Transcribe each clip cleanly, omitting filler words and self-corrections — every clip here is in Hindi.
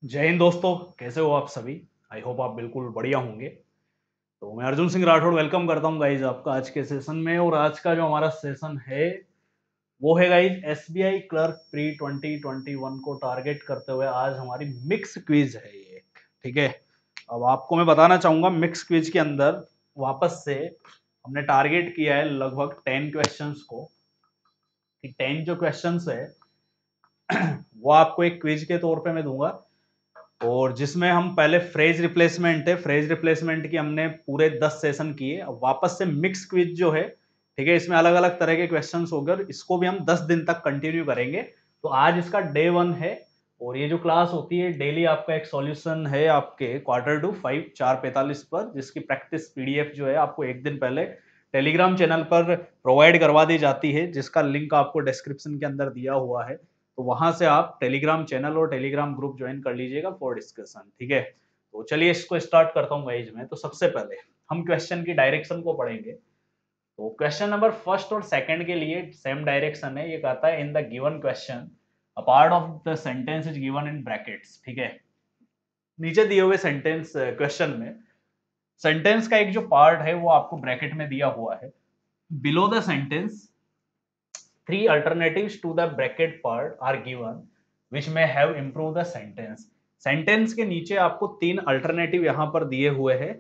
जय हिंद दोस्तों, कैसे हो आप सभी। आई होप आप बिल्कुल बढ़िया होंगे। तो मैं अर्जुन सिंह राठौड़ वेलकम करता हूं गाइज आपका आज के सेशन में। और आज का जो हमारा सेशन है वो है गाइज एसबीआई क्लर्क प्री 2021 को टारगेट करते हुए आज हमारी मिक्स क्विज है ये। ठीक है, अब आपको मैं बताना चाहूंगा मिक्स क्विज के अंदर वापस से हमने टारगेट किया है लगभग 10 क्वेश्चंस को, कि 10 जो क्वेश्चंस है वो आपको एक क्विज के तौर पे मैं दूंगा। और जिसमें हम पहले फ्रेज रिप्लेसमेंट है, फ्रेज रिप्लेसमेंट की हमने पूरे 10 सेशन किए। अब वापस से मिक्स क्विज जो है, ठीक है, इसमें अलग अलग तरह के क्वेश्चंस हो गए और इसको भी हम 10 दिन तक कंटिन्यू करेंगे। तो आज इसका डे 1 है और ये जो क्लास होती है डेली आपका एक सॉल्यूशन है आपके क्वार्टर टू 5 4:45 पर, जिसकी प्रैक्टिस पीडीएफ जो है आपको एक दिन पहले टेलीग्राम चैनल पर प्रोवाइड करवा दी जाती है, जिसका लिंक आपको डिस्क्रिप्शन के अंदर दिया हुआ है। तो वहां से आप टेलीग्राम चैनल और टेलीग्राम ग्रुप ज्वाइन कर लीजिएगा फॉर डिस्कशन। ठीक है, तो चलिए इसको स्टार्ट करता हूँ गाइज में। तो सबसे पहले हम क्वेश्चन की डायरेक्शन को पढ़ेंगे। तो क्वेश्चन नंबर फर्स्ट और सेकंड के लिए सेम डायरेक्शन है। ये कहता है in the given question a part of the sentence is given in brackets. ठीक है, नीचे दिए हुए सेंटेंस क्वेश्चन में सेंटेंस का एक जो पार्ट है वो आपको ब्रैकेट में दिया हुआ है। Below the sentence 3 alternatives to the bracket part are given which may have improved the sentence। Sentence के नीचे आपको 3 अल्टरनेटिव यहाँ पर दिए हुए हैं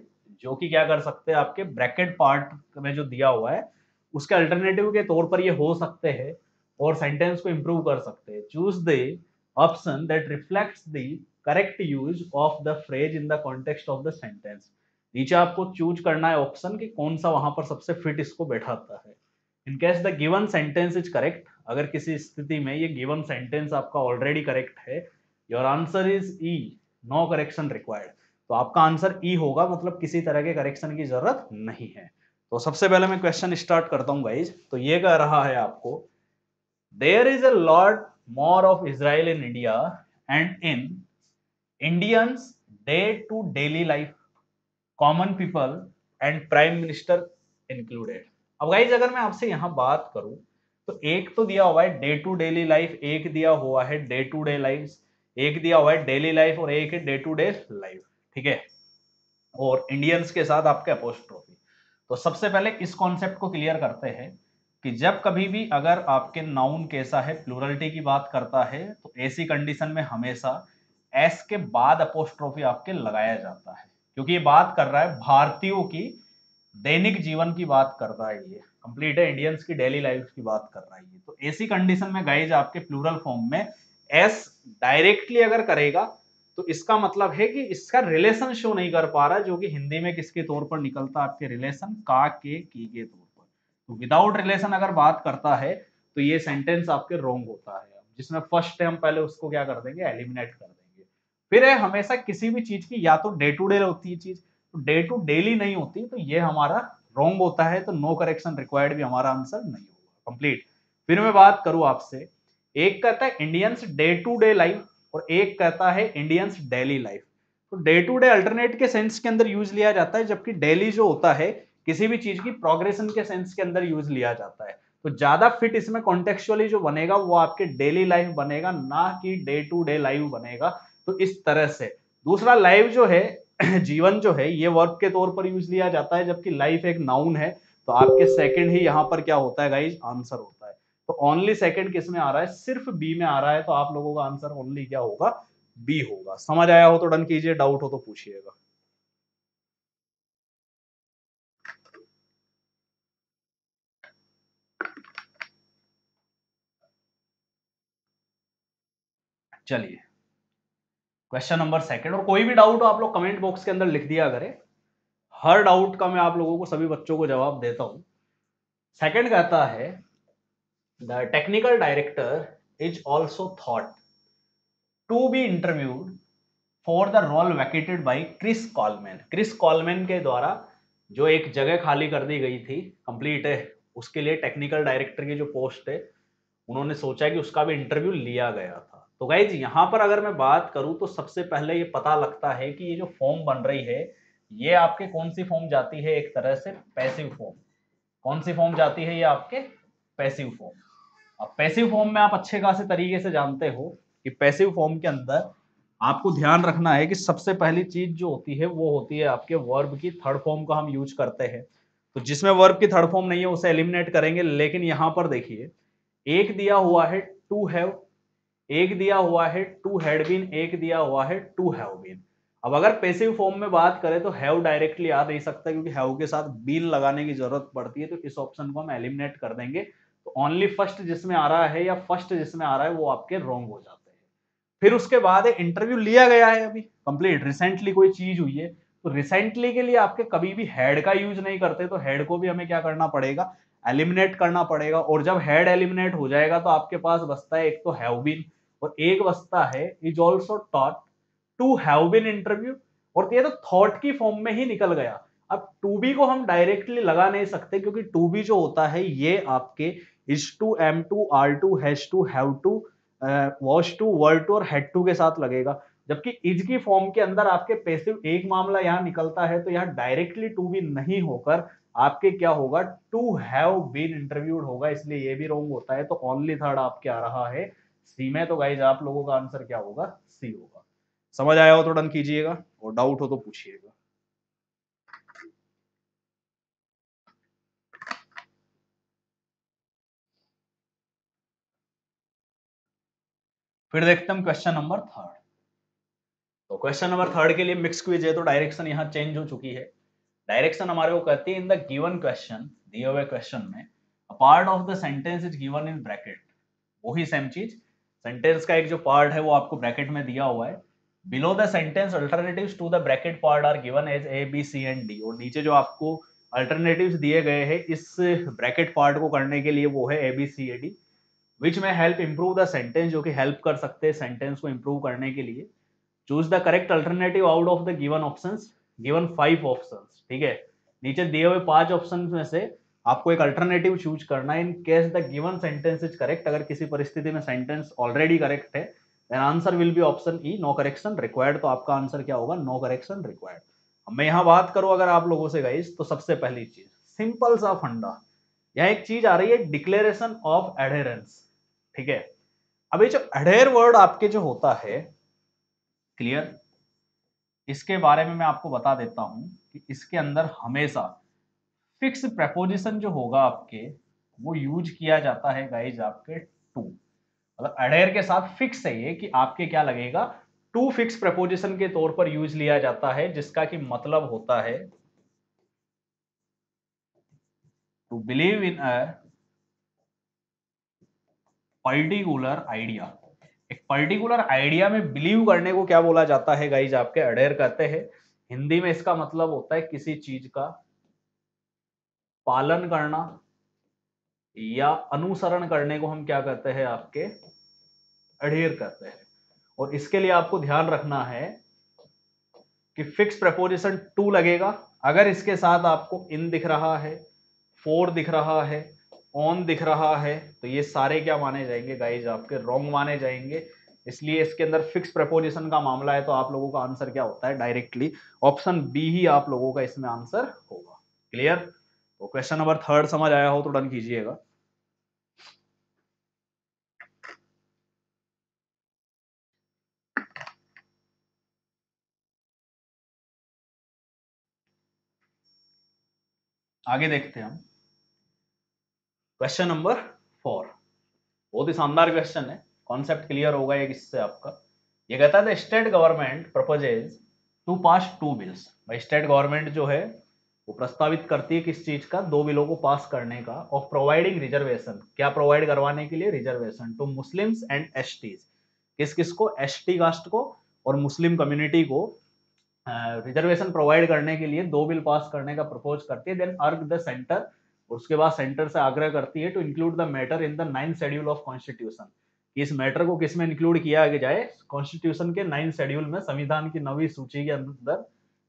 जो कि क्या कर सकते हैं, आपके ब्रैकेट पार्ट में जो दिया हुआ है उसके अल्टरनेटिव के तौर पर ये हो सकते हैं और सेंटेंस को इंप्रूव कर सकते हैं। Choose the option that reflects the correct use of the phrase in the context of the sentence. नीचे आपको चूज करना है ऑप्शन कि कौन सा वहां पर सबसे फिट इसको बैठाता है। In case the given sentence is correct, अगर किसी स्थिति में ये गिवन सेंटेंस आपका ऑलरेडी करेक्ट है, your answer is E, no correction required. तो आपका आंसर ई होगा, मतलब किसी तरह के करेक्शन की जरूरत नहीं है। तो सबसे पहले मैं क्वेश्चन स्टार्ट करता हूं गाइज। तो ये कह रहा है आपको, there is a lot more of Israel in India and in Indians day to daily life, common people and prime minister included. अब गाइज अगर मैं आपसे यहां बात करूं तो एक तो दिया हुआ है डे टू डेली लाइफ, एक दिया हुआ है डे टू डे लाइफ, एक दिया हुआ है डेली लाइफ और एक है डे टू डे लाइफ। ठीक है, और इंडियंस के साथ आपके अपोस्ट्रोफी। तो सबसे पहले इस कॉन्सेप्ट को क्लियर करते हैं कि जब कभी भी अगर आपके नाउन कैसा है, प्लूरलिटी की बात करता है, तो ऐसी कंडीशन में हमेशा एस के बाद अपोस्ट्रोफी आपके लगाया जाता है, क्योंकि ये बात कर रहा है भारतीयों की दैनिक जीवन की बात कर रहा है, ये कंप्लीट है इंडियंस की डेली लाइफ की बात कर रहा है ये। तो ऐसी कंडीशन में गाइज आपके प्लूरल फॉर्म में एस डायरेक्टली अगर करेगा तो इसका मतलब है कि इसका रिलेशन शो नहीं कर पा रहा, जो कि हिंदी में किसके तौर पर निकलता है, आपके रिलेशन का के की के तौर पर। तो विदाउट रिलेशन अगर बात करता है तो ये सेंटेंस आपके रॉन्ग होता है। जिसमें फर्स्ट है हम पहले उसको क्या कर देंगे, एलिमिनेट कर देंगे। फिर है हमेशा किसी भी चीज की या तो डे टू डे होती है चीज, तो डे टू डेली नहीं होती, तो ये हमारा रॉन्ग होता है। तो नो करेक्शन रिक्वायर्ड भी हमारा आंसर नहीं होगा कंप्लीट। फिर मैं बात करूं आपसे, एक कहता है Indians day to day life और एक कहता है इंडियंस डेली लाइफ। तो डे टू डे अल्टरनेट के सेंस के अंदर यूज लिया जाता है, जबकि डेली जो होता है किसी भी चीज की प्रोग्रेशन के सेंस के अंदर यूज लिया जाता है। तो ज्यादा फिट इसमें कॉन्टेक्चुअली जो बनेगा वो आपके डेली लाइफ बनेगा, ना कि डे टू डे लाइफ बनेगा। तो इस तरह से दूसरा लाइफ जो है जीवन जो है ये वर्ब के तौर पर यूज लिया जाता है, जबकि लाइफ एक नाउन है। तो आपके सेकंड ही यहाँ पर क्या होता है गाइज, आंसर होता है। तो ओनली सेकंड किस में आ रहा है, सिर्फ बी में आ रहा है। तो आप लोगों का आंसर ओनली क्या होगा, बी होगा। समझ आया हो तो डन कीजिए, डाउट हो तो पूछिएगा। चलिए क्वेश्चन नंबर सेकंड, और कोई भी डाउट हो आप लोग कमेंट बॉक्स के अंदर लिख दिया करें। हर डाउट का मैं आप लोगों को, सभी बच्चों को जवाब देता हूं। सेकंड कहता है the technical director is also thought to be interviewed for the role vacated by Chris Coleman. Chris Coleman के द्वारा जो एक जगह खाली कर दी गई थी, कंप्लीट है, उसके लिए टेक्निकल डायरेक्टर की जो पोस्ट है उन्होंने सोचा कि उसका भी इंटरव्यू लिया गया था। तो गाइज यहाँ पर अगर मैं बात करूं तो सबसे पहले ये पता लगता है कि ये जो फॉर्म बन रही है ये आपके कौन सी फॉर्म जाती है, एक तरह से पैसिव फॉर्म। कौन सी फॉर्म जाती है ये आपके, पैसिव फॉर्म। अब पैसिव फॉर्म में आप अच्छे खासे तरीके से जानते हो कि पैसिव फॉर्म के अंदर आपको ध्यान रखना है कि सबसे पहली चीज जो होती है वो होती है आपके वर्ब की थर्ड फॉर्म का हम यूज करते हैं। तो जिसमें वर्ब की थर्ड फॉर्म नहीं है उसे एलिमिनेट करेंगे। लेकिन यहां पर देखिए, एक दिया हुआ है टू हैव, एक दिया हुआ है टू हैड बीन, एक दिया हुआ है टू हैव बीन। अब अगर पैसिव फॉर्म में बात करें तो हैव डायरेक्टली आ नहीं सकता, क्योंकि हैव के साथ बीन लगाने की जरूरत पड़ती है, तो इस ऑप्शन को हम एलिमिनेट कर देंगे। तो ओनली फर्स्ट जिसमें आ रहा है या फर्स्ट जिसमें आ रहा है वो आपके रॉन्ग हो जाते हैं। फिर उसके बाद इंटरव्यू लिया गया है अभी कंप्लीट, रिसेंटली कोई चीज हुई है, तो रिसेंटली के लिए आपके कभी भी हैड का यूज नहीं करते, तो हैड को भी हमें क्या करना पड़ेगा, एलिमिनेट करना पड़ेगा। और जब हेड एलिमिनेट हो जाएगा तो आपके पास बचता है एक तो हैव बीन, और एक बचता है is also taught to have been interview. और ये तो थॉट की फॉर्म में ही निकल गया। अब टू बी को हम डायरेक्टली लगा नहीं सकते, क्योंकि टू बी जो होता है ये आपके is to, am to, are to, has to, have to, was to, were to और हैड टू के साथ लगेगा। जबकि इज की फॉर्म के अंदर आपके पैसिव एक मामला यहां निकलता है, तो यहां डायरेक्टली टू बी नहीं होकर आपके क्या होगा, टू हैव बीन इंटरव्यूड होगा, इसलिए ये भी रॉन्ग होता है। तो ओनली थर्ड आपके आ रहा है सी में। तो गाइज आप लोगों का आंसर क्या होगा, सी होगा। समझ आया हो तो डन कीजिएगा, और डाउट हो तो पूछिएगा। फिर देखते हैं क्वेश्चन नंबर थर्ड। तो क्वेश्चन नंबर थर्ड के लिए मिक्स क्विज है, तो डायरेक्शन यहाँ चेंज हो चुकी है। डायरेक्शन हमारे को कहती है इन द गिवन क्वेश्चन, दिए हुए क्वेश्चन में a part of the sentence is given in bracket. वही सेम चीज, सेंटेंस का एक जो पार्ट है वो आपको ब्रैकेट में दिया हुआ है। Below the sentence alternatives to the bracket part are given as A B C and D. और नीचे जो आपको अल्टरनेटिव्स दिए गए हैं इस ब्रैकेट पार्ट को करने के लिए वो है ए बी सी ए डी, विच में हेल्प इंप्रूव द सेंटेंस, जो कि हेल्प कर सकते हैं सेंटेंस को इंप्रूव करने के लिए। Choose the correct alternative out of the given options, given 5 options, ठीक है। नीचे दिए हुए 5 ऑप्शन में से आपको एक अल्टरनेटिव चूज करना है in case the given sentence is correct. अगर किसी परिस्थिति में सेंटेंस ऑलरेडी करेक्ट है then answer will be option E, no correction required. तो आपका आंसर क्या होगा, नो करेक्शन रिक्वायर्ड। अब मैं यहाँ बात करूं अगर आप लोगों से गाइस, तो सबसे पहली चीज सिंपल सा फंडा, यहाँ एक चीज आ रही है डिक्लेरेशन ऑफ एडहेरेंस, ठीक है। अब ये जो एडहेर वर्ड आपके जो होता है, क्लियर, इसके बारे में मैं आपको बता देता हूं कि इसके अंदर हमेशा फिक्स प्रेपोजिशन जो होगा आपके वो यूज किया जाता है गाइज आपके टू। मतलब अडेयर के साथ फिक्स है ये कि आपके क्या लगेगा, टू फिक्स प्रेपोजिशन के तौर पर यूज लिया जाता है, जिसका कि मतलब होता है to believe in a particular idea. एक पर्टिकुलर आइडिया में बिलीव करने को क्या बोला जाता है गाइज, आपके अडेयर कहते हैं। हिंदी में इसका मतलब होता है किसी चीज का पालन करना या अनुसरण करने को हम क्या कहते हैं, आपके अडेयर कहते हैं। और इसके लिए आपको ध्यान रखना है कि फिक्स प्रपोजिशन टू लगेगा। अगर इसके साथ आपको इन दिख रहा है, फोर दिख रहा है, ऑन दिख रहा है, तो ये सारे क्या माने जाएंगे गाइज, आपके रॉन्ग माने जाएंगे। इसलिए इसके अंदर फिक्स प्रपोजिशन का मामला है, तो आप लोगों का आंसर क्या होता है, डायरेक्टली ऑप्शन बी ही आप लोगों का इसमें आंसर होगा। क्लियर। तो क्वेश्चन नंबर थर्ड समझ आया हो तो डन कीजिएगा। आगे देखते हैं हम क्वेश्चन नंबर फोर। बहुत ही शानदार क्वेश्चन है, कॉन्सेप्ट क्लियर होगा एक इससे आपका। ये कहता है state government proposes to pass two bills. भाई स्टेट गवर्नमेंट जो है वो प्रस्तावित करती है किस चीज का, दो बिलों को पास करने का, ऑफ प्रोवाइडिंग रिजर्वेशन, क्या प्रोवाइड करवाने के लिए, reservation to Muslims and STs. किस किस को, एसटी कास्ट को और मुस्लिम कम्युनिटी को रिजर्वेशन प्रोवाइड करने के लिए दो बिल पास करने का प्रपोज करती है। देन अर्ग द सेंटर, उसके बाद सेंटर से आग्रह करती है to include the matter in the 9th schedule of constitution. इस मैटर को किसमें इंक्लूड किया जाए, कॉन्स्टिट्यूशन के 9th शेड्यूल में, संविधान की 9वीं सूची के अंदर।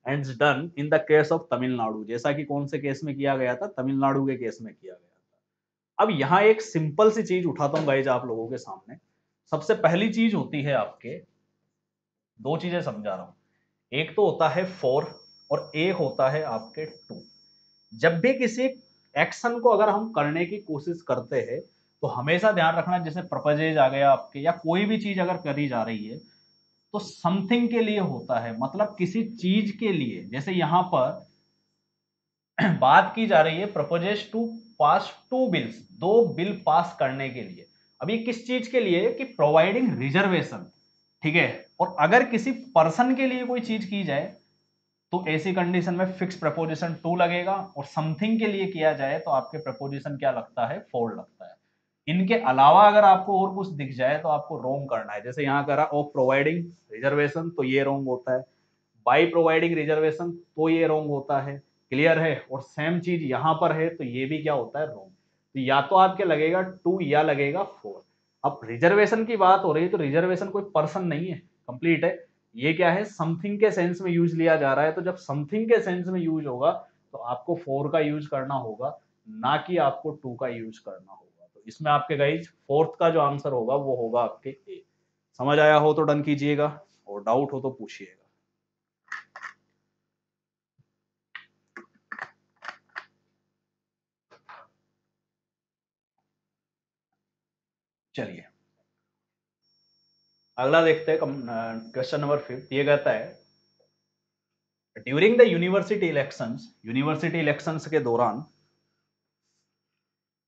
And done in the case of Tamil Nadu, जैसा कि कौन से केस में किया गया था, तमिलनाडु के केस में किया गया था। अब यहाँ एक सिंपल सी चीज उठाता हूँ गाइज आप लोगों के सामने। सबसे पहली चीज होती है आपके, दो चीजें समझा रहा हूं, एक तो होता है फोर और एक होता है आपके टू। जब भी किसी एक्शन को अगर हम करने की कोशिश करते हैं तो हमेशा ध्यान रखना, जैसे प्रपोजेज आ गया आपके या कोई भी चीज अगर करी जा रही है तो समथिंग के लिए होता है, मतलब किसी चीज के लिए। जैसे यहां पर बात की जा रही है proposes to pass two bills, दो बिल पास करने के लिए। अब ये किस चीज के लिए कि प्रोवाइडिंग रिजर्वेशन, ठीक है। और अगर किसी पर्सन के लिए कोई चीज की जाए तो ऐसी कंडीशन में फिक्स प्रपोजिशन टू लगेगा, और समथिंग के लिए किया जाए तो आपके प्रपोजिशन क्या लगता है, फोर लगता है। इनके अलावा अगर आपको और कुछ दिख जाए तो आपको रोंग करना है। जैसे यहाँ करा ऑफ प्रोवाइडिंग रिजर्वेशन, तो ये रोंग होता है। बाई प्रोवाइडिंग रिजर्वेशन, तो ये रोंग होता है। क्लियर है। और सेम चीज यहाँ पर है तो ये भी क्या होता है, रोंग। तो या तो आपके लगेगा टू या लगेगा फोर। अब रिजर्वेशन की बात हो रही है तो रिजर्वेशन कोई पर्सन नहीं है, कंप्लीट है। ये क्या है, समथिंग के सेंस में यूज लिया जा रहा है। तो जब समथिंग के सेंस में यूज होगा तो आपको फोर का यूज करना होगा, ना कि आपको टू का यूज करना होगा। तो इसमें आपके गाइज फोर्थ का जो आंसर होगा वो होगा आपके ए। समझ आया हो तो डन कीजिएगा, और डाउट हो तो पूछिएगा। चलिए अगला देखते हैं। क्वेश्चन नंबर 5 ये कहता है ड्यूरिंग द यूनिवर्सिटी इलेक्शंस के दौरान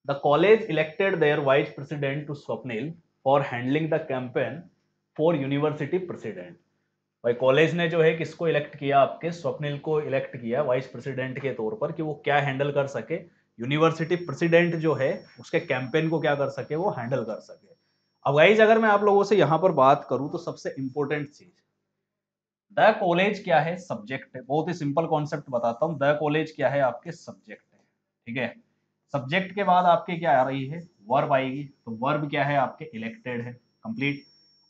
the college elected their vice president to Swapnil for handling the campaign for university president. भाई कॉलेज ने जो है किसको इलेक्ट किया, आपके स्वप्निल को इलेक्ट किया वाइस प्रेसिडेंट के तौर पर, कि वो क्या हैंडल कर सके, यूनिवर्सिटी प्रेसिडेंट जो है उसके कैंपेन को क्या कर सके, वो हैंडल कर सके। अब गाइज अगर मैं आप लोगों से यहां पर बात करूं तो सबसे इंपॉर्टेंट चीज, द कॉलेज क्या है, सब्जेक्ट है। बहुत ही सिंपल कॉन्सेप्ट बताता हूँ। द कॉलेज क्या है, आपके सब्जेक्ट है, ठीक है। सब्जेक्ट के बाद आपके क्या आ रही है, वर्ब आएगी। तो वर्ब क्या है, आपके इलेक्टेड है, कंप्लीट।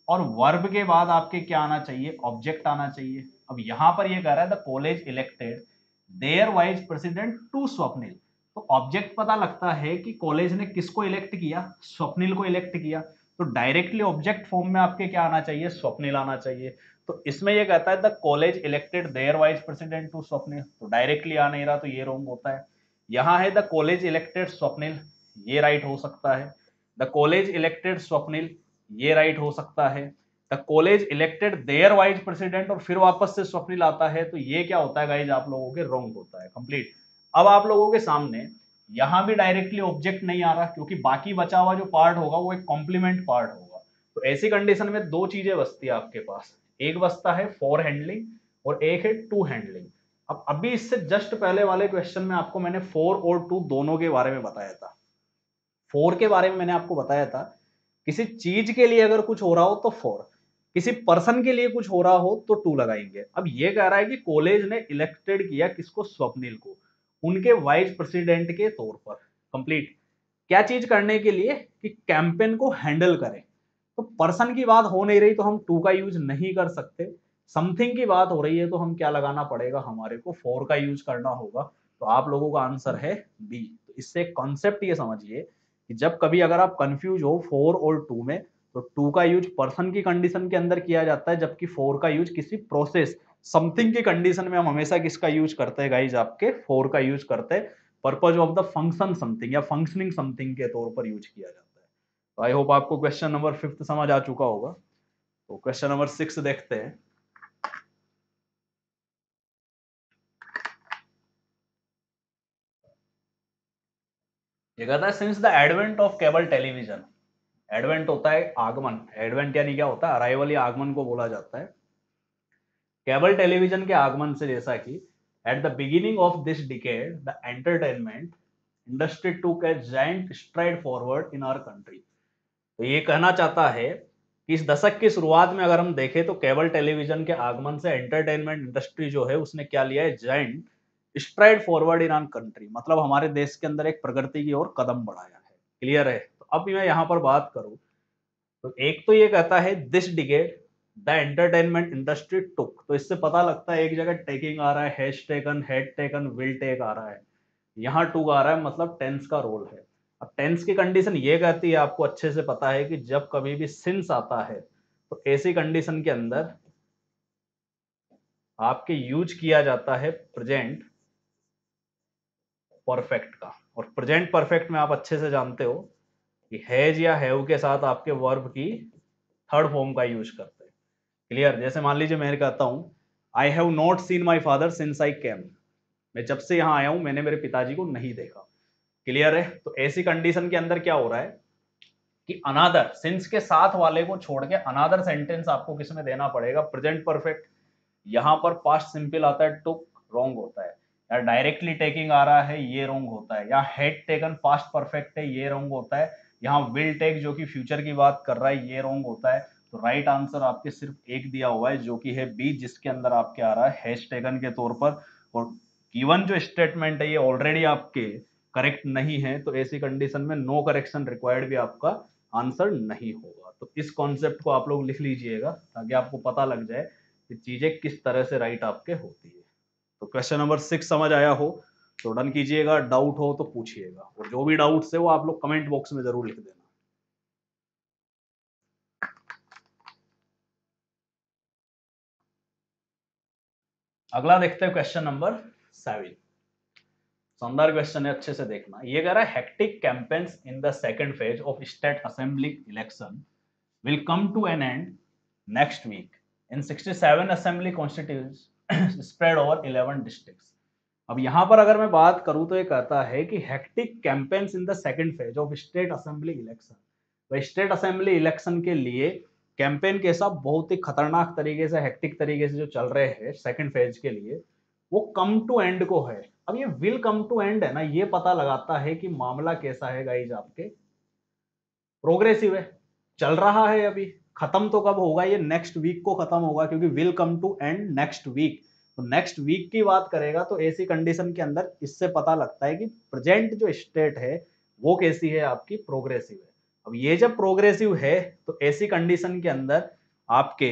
और वर्ब के बाद आपके क्या आना चाहिए, ऑब्जेक्ट आना चाहिए। अब यहां पर ये कह रहा है the college elected their vice president to Swapnil. तो ऑब्जेक्ट पता लगता है कि कॉलेज ने किसको इलेक्ट किया, स्वप्निल को इलेक्ट किया। तो डायरेक्टली ऑब्जेक्ट फॉर्म में आपके क्या आना चाहिए, स्वप्निल आना चाहिए। तो इसमें ये कहता है the college elected their vice president to Swapnil, तो डायरेक्टली आ नहीं रहा तो ये रॉन्ग होता है। यहाँ है द कॉलेज इलेक्टेड स्वप्निल, ये राइट हो सकता है। द कॉलेज इलेक्टेड स्वप्निल, ये राइट हो सकता है। The college elected their vice president और फिर वापस से स्वप्निल आता है, तो ये क्या होता है गाइज, आप लोगों के रॉन्ग होता है, कंप्लीट। अब आप लोगों के सामने यहां भी डायरेक्टली ऑब्जेक्ट नहीं आ रहा, क्योंकि बाकी बचा हुआ जो पार्ट होगा वो एक कॉम्प्लीमेंट पार्ट होगा। तो ऐसी कंडीशन में दो चीजें बचती है आपके पास, एक बचता है फॉर हैंडलिंग और एक है टू हैंडलिंग। अब अभी इससे जस्ट पहले वाले क्वेश्चन में आपको मैंने फोर और टू दोनों के बारे में बताया था। फोर के बारे में मैंने आपको बताया था किसी चीज के लिए अगर कुछ हो रहा हो तो फोर, किसी पर्सन के लिए कुछ हो रहा हो तो टू लगाएंगे। अब ये कह रहा है कि कॉलेज ने इलेक्टेड किया किसको, स्वप्निल को, उनके वाइस प्रेसिडेंट के तौर पर, कंप्लीट। क्या चीज करने के लिए, कि कैंपेन को हैंडल करें। तो पर्सन की बात हो नहीं रही तो हम टू का यूज नहीं कर सकते। समथिंग की बात हो रही है तो हम क्या लगाना पड़ेगा, हमारे को फोर का यूज करना होगा। तो आप लोगों का आंसर है बी। तो इससे कॉन्सेप्ट ये समझिए कि जब कभी अगर आप कंफ्यूज हो फोर और टू में, तो टू का यूज पर्सन की कंडीशन के अंदर किया जाता है, जबकि फोर का यूज किसी प्रोसेस समथिंग की कंडीशन में हम हमेशा किसका यूज करते हैं गाइज, आपके फोर का यूज करते हैं। Purpose of the function something या फंक्शनिंग समथिंग के तौर पर यूज किया जाता है। तो आई होप आपको क्वेश्चन नंबर 5 समझ आ चुका होगा। तो क्वेश्चन नंबर 6 देखते हैं। ये कहता है since the advent of cable television, advent होता है आगमन, एडवेंट यानी क्या होता है, अराइवल या आगमन को बोला जाता है। केबल टेलीविजन के आगमन से, जैसा कि at the beginning of this decade the entertainment industry took a giant stride forward in our country. तो ये कहना चाहता है कि इस दशक की शुरुआत में अगर हम देखें तो केबल टेलीविजन के आगमन से एंटरटेनमेंट इंडस्ट्री जो है उसने क्या लिया है, giant stride forward in our country, मतलब हमारे देश के अंदर एक प्रगति की ओर कदम बढ़ाया है। क्लियर है। तो अब मैं यहाँ पर बात करूं तो एक तो ये कहता है this decade the entertainment industry took, तो इससे पता लगता है एक जगह टेकिंग आ रहा है, has taken, had taken, will take आ रहा है, यहाँ टुक आ रहा है, मतलब टेंस का रोल है। अब टेंस की कंडीशन ये कहती है, आपको अच्छे से पता है कि जब कभी भी सिंस आता है तो ऐसी कंडीशन के अंदर आपके यूज किया जाता है प्रेजेंट परफेक्ट का। और प्रेजेंट परफेक्ट में आप अच्छे से जानते हो कि हैज या हैव के साथ आपके वर्ब की थर्ड फॉर्म का यूज करते हैं। क्लियर। जैसे मान लीजिए मैं कहता हूं I have not seen my father since I came, मैं जब से यहाँ आया हूं मैंने मेरे पिताजी को नहीं देखा। क्लियर है। तो ऐसी कंडीशन के अंदर क्या हो रहा है कि अनादर सिंस के साथ वाले को छोड़ के अनादर सेंटेंस आपको किसमें देना पड़ेगा, प्रेजेंट परफेक्ट। यहां पर पास्ट सिंपल आता है, टुक रॉन्ग होता है, या डायरेक्टली टेकिंग आ रहा है ये रॉन्ग होता है, या हैड टेकन पास्ट परफेक्ट है ये रॉन्ग होता है, यहाँ विल टेक जो कि फ्यूचर की बात कर रहा है ये रॉन्ग होता है। तो राइट आंसर आपके सिर्फ एक दिया हुआ है जो कि है बी, जिसके अंदर आपके आ रहा है हैज टेकन के तौर पर। और गिवन जो स्टेटमेंट है ये ऑलरेडी आपके करेक्ट नहीं है, तो ऐसी कंडीशन में नो करेक्शन रिक्वायर्ड भी आपका आंसर नहीं होगा। तो इस कॉन्सेप्ट को आप लोग लिख लीजिएगा ताकि आपको पता लग जाए कि चीजें किस तरह से राइट आपके होती है। तो क्वेश्चन नंबर 6 समझ आया हो तो डन कीजिएगा, डाउट हो तो पूछिएगा, और जो भी डाउट्स है वो आप लोग कमेंट बॉक्स में जरूर लिख देना। अगला देखते हैं क्वेश्चन नंबर 7। शानदार क्वेश्चन है, अच्छे से देखना। ये कह रहा है hectic campaigns in the second phase of state assembly election will come to an end next week in 67 assembly constituencies spread over 11 districts। अब यहां पर अगर मैं बात करूं तो ये कहता है कि hectic campaigns in the second phase of state assembly election, तो स्टेट असेंबली इलेक्शन के लिए कैंपेन के सब बहुत ही खतरनाक तरीके से, हेक्टिक तरीके से जो चल रहे हैं सेकंड फेज के लिए, वो कम टू एंड को है। अब ये विल कम टू एंड है ना, ये पता लगाता है कि मामला कैसा है गाइज, आपके प्रोग्रेसिव है, चल रहा है अभी। खत्म तो कब होगा, ये नेक्स्ट वीक को खत्म होगा, क्योंकि will come to end next week. तो नेक्स्ट वीक की बात करेगा तो ऐसी कंडीशन के अंदर इससे पता लगता है कि प्रेजेंट जो स्टेट है वो कैसी है, आपकी प्रोग्रेसिव है। अब ये जब प्रोग्रेसिव है तो ऐसी कंडीशन के अंदर आपके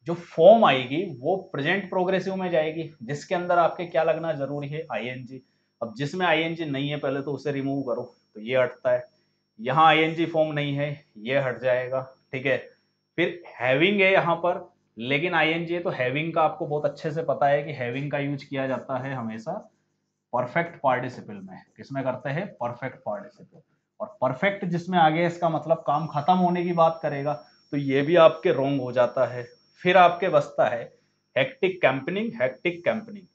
जो फॉर्म आएगी वो प्रेजेंट प्रोग्रेसिव में जाएगी, जिसके अंदर आपके क्या लगना जरूरी है, आईएनजी। अब जिसमें आईएनजी नहीं है पहले तो उसे रिमूव करो, तो ये हटता है। यहाँ आईएनजी फॉर्म नहीं है, ये हट जाएगा, ठीक है। फिर हैविंग है यहाँ पर, लेकिन आईएनजी है, तो हैविंग का आपको बहुत अच्छे से पता है कि हैविंग का यूज किया जाता है हमेशा परफेक्ट पार्टिसिपल में। किसमें करते हैं, परफेक्ट पार्टिसिपल। और परफेक्ट जिसमें आगे इसका मतलब काम खत्म होने की बात करेगा, तो ये भी आपके रॉन्ग हो जाता है। फिर आपके बचता है hectic campaigning, hectic campaigning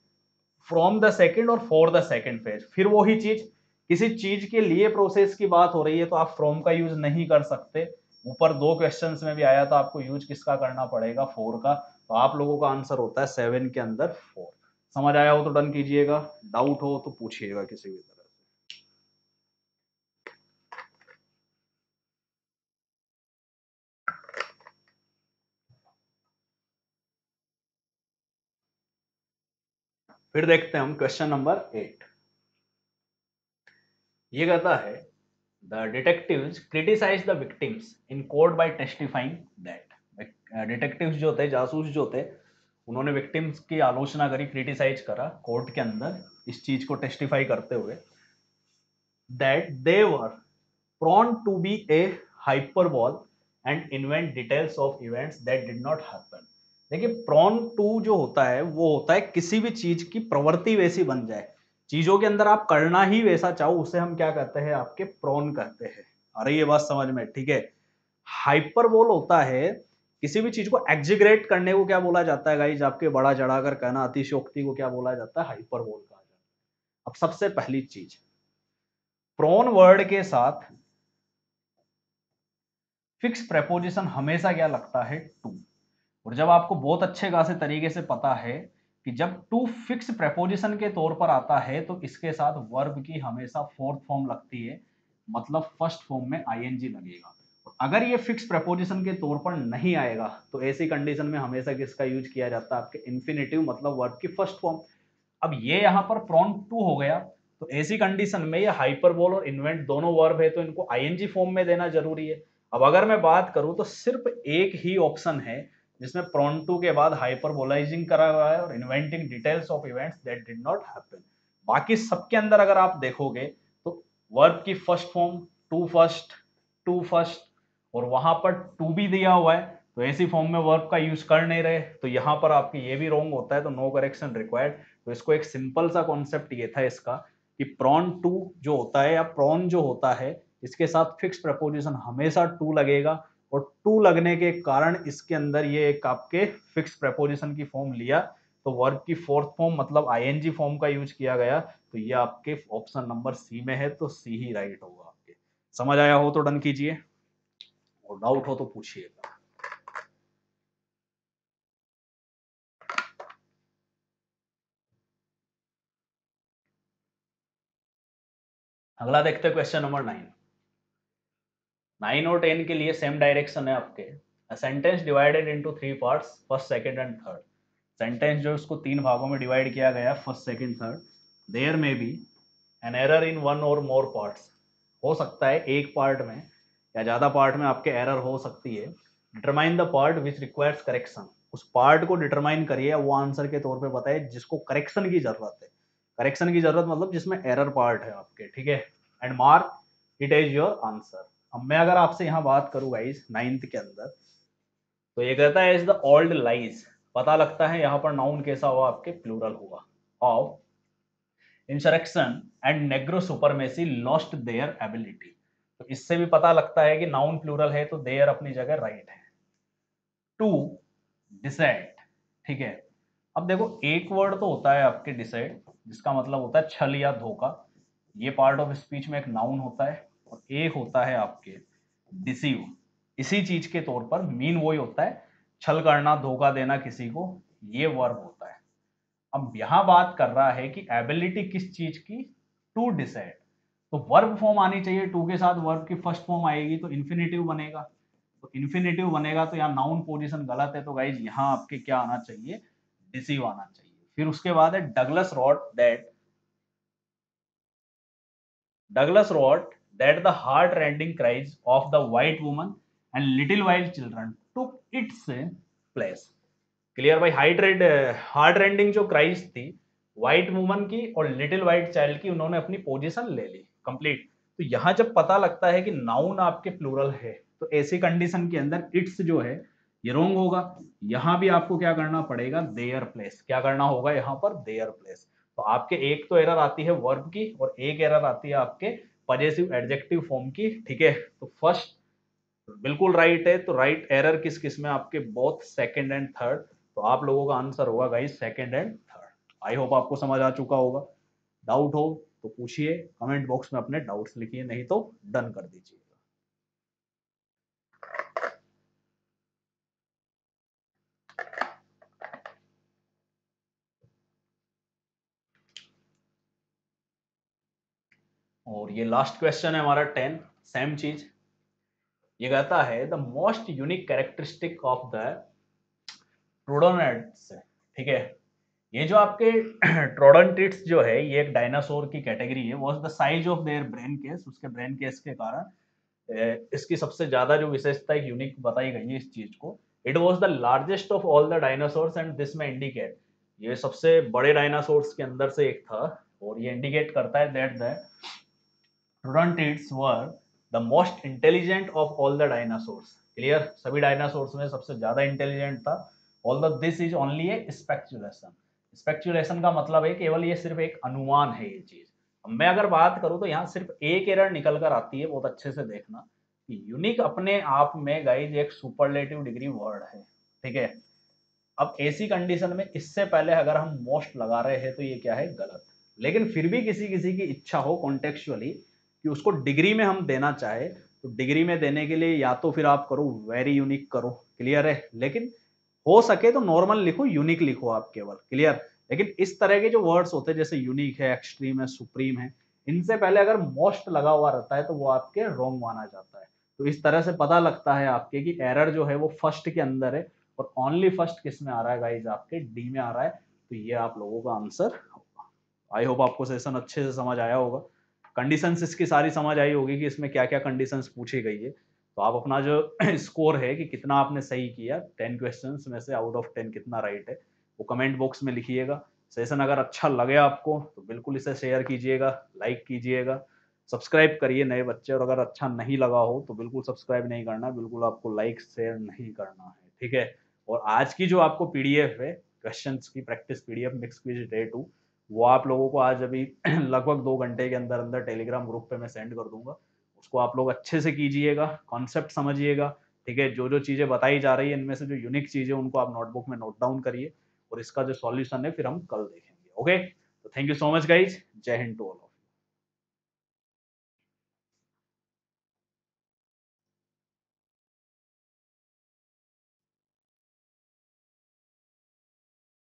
from the second और फॉर द सेकंड फेज। फिर वही चीज, किसी चीज के लिए प्रोसेस की बात हो रही है तो आप फ्रॉम का यूज नहीं कर सकते। ऊपर दो क्वेश्चंस में भी आया था आपको यूज किसका करना पड़ेगा, फोर का। तो आप लोगों का आंसर होता है 7 के अंदर फोर। समझ आया हो तो डन कीजिएगा, डाउट हो तो पूछिएगा किसी भी तरह से। फिर देखते हैं हम क्वेश्चन नंबर 8। ये कहता है the detectives criticise the victims in court by testifying that. Detectives जो होते हैं, जासूस जो होते हैं, उन्होंने विक्टिम्स की आलोचना करी, क्रिटिसाइज करा कोर्ट के अंदर इस चीज को टेस्टिफाई करते हुए, that they were prone to be a hyperbole and invent details of events that did not happen। देखिए prone to जो होता है वो होता है किसी भी चीज की प्रवृत्ति वैसी बन जाए, चीजों के अंदर आप करना ही वैसा चाहो, उसे हम क्या कहते हैं, आपके प्रोन कहते हैं। अरे ये बात समझ में, ठीक है। हाइपरबोल होता है किसी भी चीज को एग्जिग्रेट करने को क्या बोला जाता है गाइज, आपके बड़ा चढ़ाकर कहना, अतिशयोक्ति को क्या बोला जाता है, हाइपरबोल कहा जाता है। अब सबसे पहली चीज, प्रोन वर्ड के साथ फिक्स प्रेपोजिशन हमेशा क्या लगता है, टू। और जब आपको बहुत अच्छे खासे तरीके से पता है कि जब टू फिक्स प्रेपोजिशन के तौर पर आता है तो इसके साथ वर्ब की हमेशा फोर्थ फॉर्म लगती है, मतलब फर्स्ट फॉर्म में आईएनजी लगेगा। और अगर ये फिक्स प्रेपोजिशन के तौर पर नहीं आएगा तो ऐसी कंडीशन में हमेशा किसका यूज किया जाता है, आपके इंफिनिटिव, मतलब वर्ब की फर्स्ट फॉर्म। अब ये यहाँ पर प्रोन टू हो गया, तो ऐसी कंडीशन में ये हाइपरबोल और इन्वेंट दोनों वर्ब है तो इनको आईएनजी फॉर्म में देना जरूरी है। अब अगर मैं बात करूं तो सिर्फ एक ही ऑप्शन है जिसमें प्रोन टू के बाद हाइपरबोलाइजिंग करा हुआ है और inventing details of events that did not happen. बाकी सबके अंदर अगर आप देखोगे तो वर्ब की फर्स्ट फॉर्म टू फर्स्ट, और वहां पर टू भी दिया हुआ है, तो ऐसी फॉर्म में वर्ब का यूज कर नहीं रहे, तो यहां पर आपके ये भी रॉन्ग होता है, तो नो करेक्शन रिक्वायर्ड। तो इसको एक सिंपल सा कॉन्सेप्ट ये था इसका कि प्रॉन टू जो होता है या प्रॉन जो होता है इसके साथ फिक्स प्रपोजिशन हमेशा टू लगेगा, और टू लगने के कारण इसके अंदर ये एक आपके फिक्स प्रेपोजिशन की फॉर्म लिया, तो वर्ब की फोर्थ फॉर्म मतलब आईएनजी फॉर्म का यूज किया गया, तो ये आपके ऑप्शन नंबर सी में है, तो सी ही राइट होगा आपके। समझ आया हो तो डन कीजिए, और डाउट हो तो पूछिएगा। अगला देखते हैं क्वेश्चन नंबर 9। 9 और 10 के लिए सेम डायरेक्शन है आपके। A sentence divided into 3 parts, first second and third. Sentence जो उसको 3 भागों में डिवाइड किया गया, first second third. There may be an error in one or more parts. हो सकता है एक पार्ट में या ज्यादा पार्ट में आपके एरर हो सकती है। Determine the part which requires correction. उस पार्ट को डिटरमाइन करिए, वो आंसर के तौर पे बताए जिसको करेक्शन की जरूरत है। करेक्शन की जरूरत मतलब जिसमें एरर पार्ट है आपके, ठीक है। And mark it is your answer. अब मैं अगर आपसे यहाँ बात करूँ गाइस 9th के अंदर, तो ये कहता है इज द ओल्ड लाइज। पता लगता है यहाँ पर नाउन कैसा हुआ आपके, प्लूरल हुआ। Of insurrection and Negro supremacy lost their ability. तो इससे भी पता लगता है कि नाउन प्लूरल है, तो देयर अपनी जगह राइट है। टू डिसाइड, ठीक है। अब देखो एक वर्ड तो होता है आपके डिसाइड, जिसका मतलब होता है छल या धोखा। ये पार्ट ऑफ स्पीच में एक नाउन होता है। और एक होता है आपके डिसीव। इसी चीज के तौर पर मीन वही होता है, छल करना, धोखा देना किसी को, ये वर्ब होता है। अब यहां बात कर रहा है कि एबिलिटी किस चीज की, टू डिसाइड। तो वर्ब फॉर्म आनी चाहिए, टू के साथ वर्ब की फर्स्ट फॉर्म आएगी तो इन्फिनेटिव बनेगा। तो इन्फिनेटिव बनेगा तो यहाँ नाउन पोजीशन गलत है, तो गाइज यहाँ आपके क्या आना चाहिए, डिसीव आना चाहिए। फिर उसके बाद है Douglas wrote that the heart rending cries of the white woman and little wild children took its place. Clear भाई, हार्ट रेंडिंग जो क्राइज थी व्हाइट वुमन की और लिटिल व्हाइट चाइल्ड की, उन्होंने अपनी पोजीशन ले ली कंप्लीट। तो यहां जब पता लगता है कि नाउन आपके प्लूरल है, तो ऐसी कंडीशन के अंदर इट्स जो है ये रॉन्ग होगा। यहां भी आपको क्या करना पड़ेगा, देयर प्लेस। क्या करना होगा यहाँ पर, देयर प्लेस। तो आपके एक तो एरर आती है वर्ब की और एक एरर आती है आपके पजेसिव एडजेक्टिव फॉर्म की, ठीक है। तो फर्स्ट बिल्कुल राइट है, तो राइट एरर किस किस में आपके, बोथ सेकंड एंड थर्ड। तो आप लोगों का आंसर होगा guys second and third. I hope आपको समझ आ चुका होगा। डाउट हो तो पूछिए, कमेंट बॉक्स में अपने डाउट्स लिखिए, नहीं तो डन कर दीजिएगा। और ये लास्ट क्वेश्चन है हमारा 10, सेम चीज। ये कहता है the most unique characteristic of the troodonts, ठीक है। ये जो आपके ट्रोडोनेट्स जो है, ये एक डायनासोर की कैटेगरी है। Was the size of their brain case, उसके ब्रेन केस के कारण इसकी सबसे ज्यादा जो विशेषता यूनिक बताई गई है इस चीज को। It was the largest of all the dinosaurs and this में इंडिकेट, ये सबसे बड़े डायनासोर्स के अंदर से एक था। और ये इंडिकेट करता है that the troodonts were the most intelligent of all the dinosaurs. Clear, सभी डायनासोर्स में सबसे ज्यादा इंटेलिजेंट था। Although this is only a speculation. Speculation का मतलब है केवल ये सिर्फ एक अनुमान है ये चीज। मैं अगर बात करूं तो यहाँ सिर्फ एक एरर निकल कर आती है, बहुत अच्छे से देखना। यूनिक अपने आप में गाइज एक सुपरलेटिव डिग्री वर्ड है, ठीक है। अब ऐसी कंडीशन में इससे पहले अगर हम मोस्ट लगा रहे हैं तो ये क्या है, गलत। लेकिन फिर भी किसी किसी की इच्छा हो कॉन्टेक्चुअली कि उसको डिग्री में हम देना चाहे, तो डिग्री में देने के लिए या तो फिर आप करो वेरी यूनिक करो, क्लियर है। लेकिन हो सके तो नॉर्मल लिखो, यूनिक लिखो आप केवल, क्लियर। लेकिन इस तरह के जो वर्ड्स होते हैं जैसे यूनिक है, एक्सट्रीम है, सुप्रीम है, इनसे पहले अगर मोस्ट लगा हुआ रहता है तो वो आपके रॉन्ग माना जाता है। तो इस तरह से पता लगता है आपके कि एरर जो है वो फर्स्ट के अंदर है, और ओनली फर्स्ट किस में आ रहा है गाइज, आपके डी में आ रहा है। तो ये आप लोगों का आंसर होगा। आई होप आपको सेशन अच्छे से समझ आया होगा। कंडीशंस इसकी सारी समझ आई होगी कि इसमें क्या क्या कंडीशंस पूछी गई है। तो आप अपना जो स्कोर है कि कितना आपने सही किया 10 क्वेश्चंस में से आउट ऑफ 10 कितना राइट है, वो कमेंट बॉक्स में लिखिएगा। सेशन अगर अच्छा लगे आपको तो बिल्कुल इसे शेयर कीजिएगा, लाइक कीजिएगा, सब्सक्राइब करिए नए बच्चे। और अगर अच्छा नहीं लगा हो तो बिल्कुल सब्सक्राइब नहीं करना, बिल्कुल आपको लाइक शेयर नहीं करना है, ठीक है। और आज की जो आपको पीडीएफ है क्वेश्चंस की practice PDF mix quiz day 2, वो आप लोगों को आज अभी लगभग 2 घंटे के अंदर अंदर टेलीग्राम ग्रुप पे मैं सेंड कर दूंगा। उसको आप लोग अच्छे से कीजिएगा, कॉन्सेप्ट समझिएगा, ठीक है, जो जो चीजें बताई जा रही है इनमें से जो यूनिक चीजें उनको आप नोटबुक में नोट डाउन करिए और इसका जो सॉल्यूशन है फिर हम कल देखेंगे। ओके, तो thank you so much guys, जय हिंद टू ऑल।